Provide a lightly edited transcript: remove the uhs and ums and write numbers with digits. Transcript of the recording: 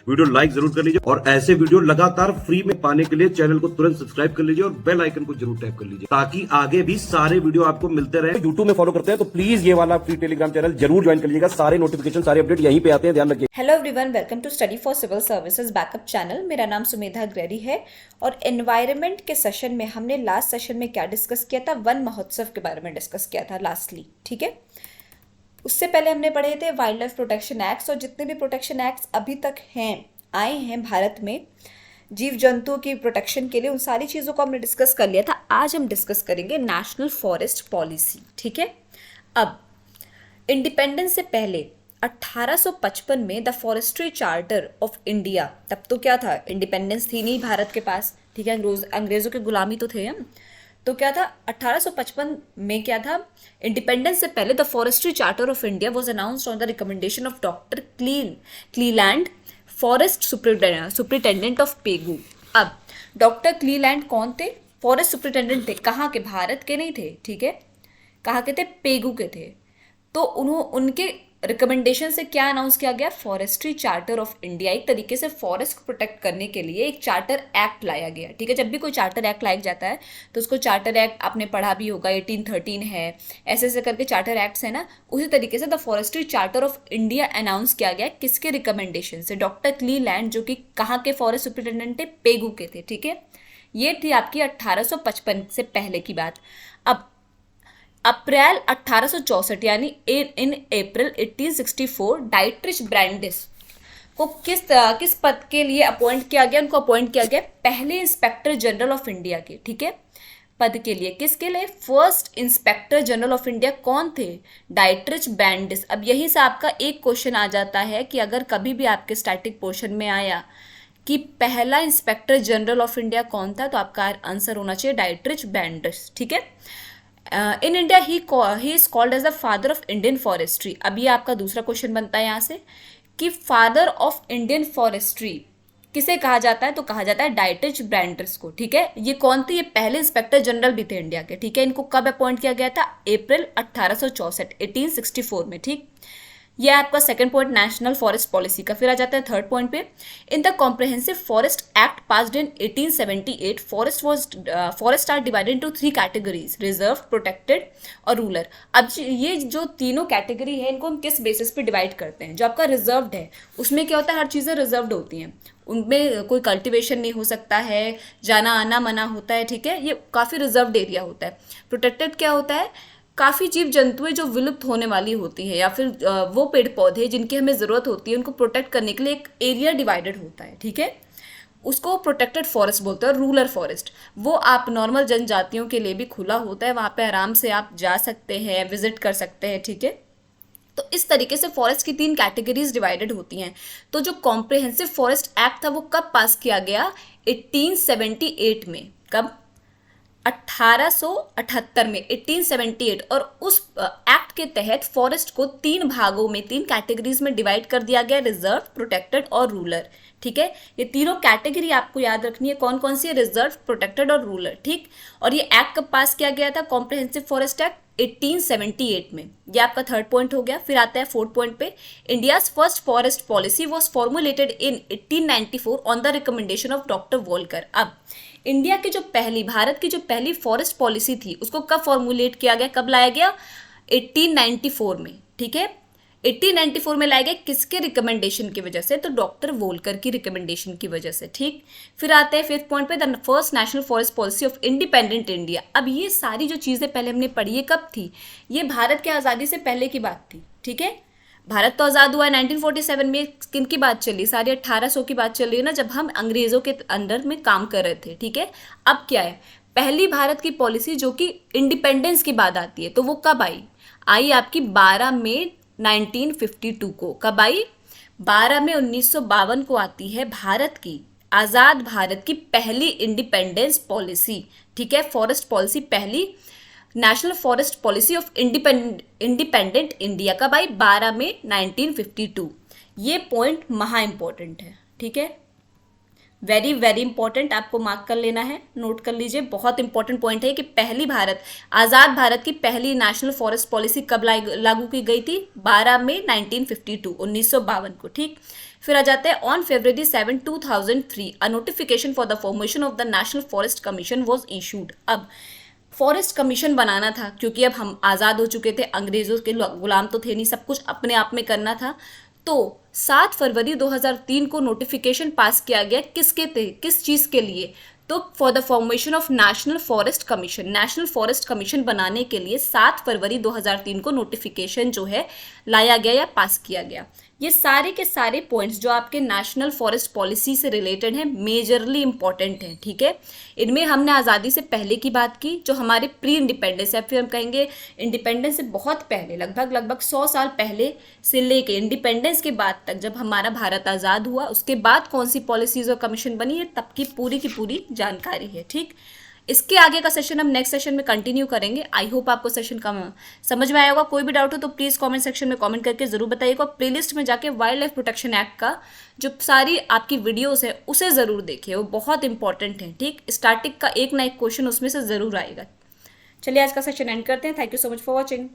Video like जरूर कर लीजिए और ऐसे वीडियो लगातार फ्री में पाने के लिए चैनल को तुरंत सब्सक्राइब कर लीजिए और बेल आइकन को जरूर टैप कर लीजिए ताकि आगे भी सारे वीडियो आपको मिलते रहे। यूट्यूब में फॉलो करते हैं तो प्लीज ये वाला फ्री टेलीग्राम चैनल जरूर ज्वाइन कर लीजिएगा। सारे नोटिफिकेशन सारे अपडेट यहीं पे आते हैं, ध्यान रखिए। Hello everyone, welcome to study for civil services backup channel. मेरा नाम सुमेधा अग्रवाल है और एनवायरनमेंट के सेशन में हमने लास्ट सेशन में क्या डिस्कस किया था, वन महोत्सव के बारे में डिस्कस किया था लास्टली। ठीक है, उससे पहले हमने पढ़े थे वाइल्ड लाइफ प्रोटेक्शन एक्ट्स और जितने भी प्रोटेक्शन एक्ट्स अभी तक आए हैं भारत में जीव जंतुओं की प्रोटेक्शन के लिए, उन सारी चीज़ों को हमने डिस्कस कर लिया था। आज हम डिस्कस करेंगे नेशनल फॉरेस्ट पॉलिसी। ठीक है, अब इंडिपेंडेंस से पहले 1855 में the forestry charter of India, तब तो क्या था, इंडिपेंडेंस थी नहीं भारत के पास। ठीक है, अंग्रेजों के गुलामी तो थे हम, तो क्या था 1855 में क्या था, इंडिपेंडेंस से पहले the forestry charter of India was announced on the recommendation of doctor Cleland, forest superintendent of Pegu. अब डॉक्टर क्लीलैंड कौन थे? फॉरेस्ट सुप्रिटेंडेंट थे। कहाँ के? भारत के नहीं थे। ठीक है, कहाँ के थे? पेगू के थे। तो उनके रिकमेंडेशन से क्या अनाउंस किया गया? Forestry charter of India. एक तरीके से फॉरेस्ट को प्रोटेक्ट करने के लिए एक चार्टर एक्ट लाया गया। ठीक है, जब भी कोई चार्टर एक्ट लाया जाता है तो उसको चार्टर एक्ट आपने पढ़ा भी होगा, 1813 है, ऐसे ऐसे करके चार्टर एक्ट्स है ना। उसी तरीके से the forestry charter of India announce किया गया। किसके रिकमेंडेशन से? डॉक्टर क्लीलैंड, जो कि कहाँ के फॉरेस्ट सुप्रिटेंडेंट थे? पेगू के थे। ठीक है, ये थी आपकी 1855 से पहले की बात। अब अप्रैल 1864 यानी इन अप्रैल 1864 डाइट्रिच ब्रांडिस को किस पद के लिए अपॉइंट किया गया? उनको अपॉइंट किया गया पहले इंस्पेक्टर जनरल ऑफ इंडिया के। ठीक है, पद के लिए। किसके लिए? First inspector general of India कौन थे? Dietrich Brandeis. अब यहीं से आपका एक क्वेश्चन आ जाता है कि अगर कभी भी आपके स्टैटिक पोर्शन में आया कि पहला इंस्पेक्टर जनरल ऑफ इंडिया कौन था, तो आपका आंसर होना चाहिए डाइट्रिच ब्रांडिस। ठीक है, in India he is called as the father of Indian forestry. अब ये आपका दूसरा क्वेश्चन बनता है यहाँ से कि फादर ऑफ इंडियन फॉरेस्ट्री किसे कहा जाता है? तो कहा जाता है डाइट्रिच ब्रांडिस को। ठीक है, ये कौन थे? ये पहले इंस्पेक्टर जनरल भी थे इंडिया के। ठीक है, इनको कब अपॉइंट किया गया था? अप्रैल 1864 1864 में। ठीक, ये आपका second point national forest policy का। फिर आ जाता है थर्ड पॉइंट पे, in the comprehensive forest act passed in 1878 forest are divided into 3 categories, reserve, protected और रूरल। अब ये जो तीनों कैटेगरी है इनको हम किस बेसिस पे डिवाइड करते हैं? जो आपका रिजर्व्ड है उसमें क्या होता है, हर चीज़ें रिजर्व्ड होती हैं, उनमें कोई कल्टीवेशन नहीं हो सकता है, जाना आना मना होता है। ठीक है, ये काफ़ी रिजर्व्ड एरिया होता है। प्रोटेक्टेड क्या होता है? काफ़ी जीव जंतुएं जो विलुप्त होने वाली होती हैं या फिर वो पेड़ पौधे जिनकी हमें ज़रूरत होती है उनको प्रोटेक्ट करने के लिए एक एरिया डिवाइडेड होता है। ठीक है, उसको प्रोटेक्टेड फॉरेस्ट बोलते हैं। और रूरल फॉरेस्ट वो आप नॉर्मल जनजातियों के लिए भी खुला होता है, वहाँ पे आराम से आप जा सकते हैं, विजिट कर सकते हैं। ठीक है, तो इस तरीके से फॉरेस्ट की 3 कैटेगरीज डिवाइडेड होती हैं। तो जो कॉम्प्रिहेंसिव फॉरेस्ट एक्ट था वो कब पास किया गया? 1878 में। कब? 1878 में, 1878। और उस एक्ट के तहत फॉरेस्ट को 3 भागों में, 3 कैटेगरीज में डिवाइड कर दिया गया, रिजर्व, प्रोटेक्टेड और रूरल। ठीक है, ये तीनों कैटेगरी आपको याद रखनी है, कौन कौन सी है? रिजर्व, प्रोटेक्टेड और रूरल। ठीक, और ये एक्ट कब पास किया गया था? कॉम्प्रिहेंसिव फॉरेस्ट एक्ट 1878 में। ये आपका थर्ड पॉइंट हो गया। फिर आता है फोर्थ पॉइंट पे, India's first forest policy was formulated in 1894 on the recommendation of doctor Voelcker. अब इंडिया की जो पहली, भारत की जो पहली फॉरेस्ट पॉलिसी थी उसको कब फॉर्मुलेट किया गया, कब लाया गया? 1894 में। ठीक है, 1894 में लाया गया। किसके रिकमेंडेशन की वजह से? तो डॉक्टर वोल्कर की रिकमेंडेशन की वजह से। ठीक, फिर आते हैं फिफ्थ पॉइंट पे, the first national forest policy of independent India. अब ये सारी जो चीज़ें पहले हमने पढ़ी है कब थी? ये भारत की आज़ादी से पहले की बात थी। ठीक है, भारत तो आज़ाद हुआ है 1947 में। किन की बात चल रही? सारी 1800 की बात चल रही है ना, जब हम अंग्रेज़ों के अंडर में काम कर रहे थे। ठीक है, अब क्या है, पहली भारत की पॉलिसी जो कि इंडिपेंडेंस की बात आती है, तो वो कब आई? आई आपकी 12 मई 1952 को। कब आई? 12 मई 1952 को आती है भारत की, आज़ाद भारत की पहली इंडिपेंडेंस पॉलिसी। ठीक है, फॉरेस्ट पॉलिसी पहली, national forest policy of independent India. कब आई? 12 मई 1952। ये पॉइंट महा इंपॉर्टेंट है। ठीक है, वेरी वेरी इंपॉर्टेंट, आपको मार्क कर लेना है, नोट कर लीजिए। बहुत इंपॉर्टेंट पॉइंट है कि पहली भारत, आज़ाद भारत की पहली नेशनल फॉरेस्ट पॉलिसी कब लागू की गई थी? 12 मई 1952 1952 को। ठीक, फिर आ जाता है on February 7, 2003 a notification for the formation of the national forest commission was issued. अब फॉरेस्ट कमीशन बनाना था क्योंकि अब हम आज़ाद हो चुके थे, अंग्रेजों के गुलाम तो थे नहीं, सब कुछ अपने आप में करना था। तो 7 फरवरी 2003 को नोटिफिकेशन पास किया गया किस चीज़ के लिए, तो for the formation of national forest commission, national forest commission बनाने के लिए 7 फरवरी 2003 को नोटिफिकेशन जो है लाया गया या पास किया गया। ये सारे के सारे पॉइंट्स जो आपके नेशनल फॉरेस्ट पॉलिसी से रिलेटेड हैं, मेजरली इंपॉर्टेंट हैं, ठीक है। इनमें हमने आज़ादी से पहले की बात की, जो हमारे प्री इंडिपेंडेंस है, फिर हम कहेंगे इंडिपेंडेंस से बहुत पहले, लगभग 100 साल पहले से लेके इंडिपेंडेंस के बाद तक, जब हमारा भारत आज़ाद हुआ, उसके बाद कौन सी पॉलिसीज और कमीशन बनी है, तब की पूरी जानकारी है, ठीक। इसके आगे का सेशन हम नेक्स्ट सेशन में कंटिन्यू करेंगे। आई होप आपको सेशन का समझ में आया होगा। कोई भी डाउट हो तो प्लीज़ कमेंट सेक्शन में कमेंट करके ज़रूर बताइएगा। प्लेलिस्ट में जाके वाइल्ड लाइफ प्रोटेक्शन एक्ट का जो सारी आपकी वीडियोस है उसे ज़रूर देखिए, वो बहुत इंपॉर्टेंट है, ठीक। स्टार्टिंग का एक ना एक क्वेश्चन उसमें से ज़रूर आएगा। चलिए आज का सेशन एंड करते हैं। Thank you so much for watching.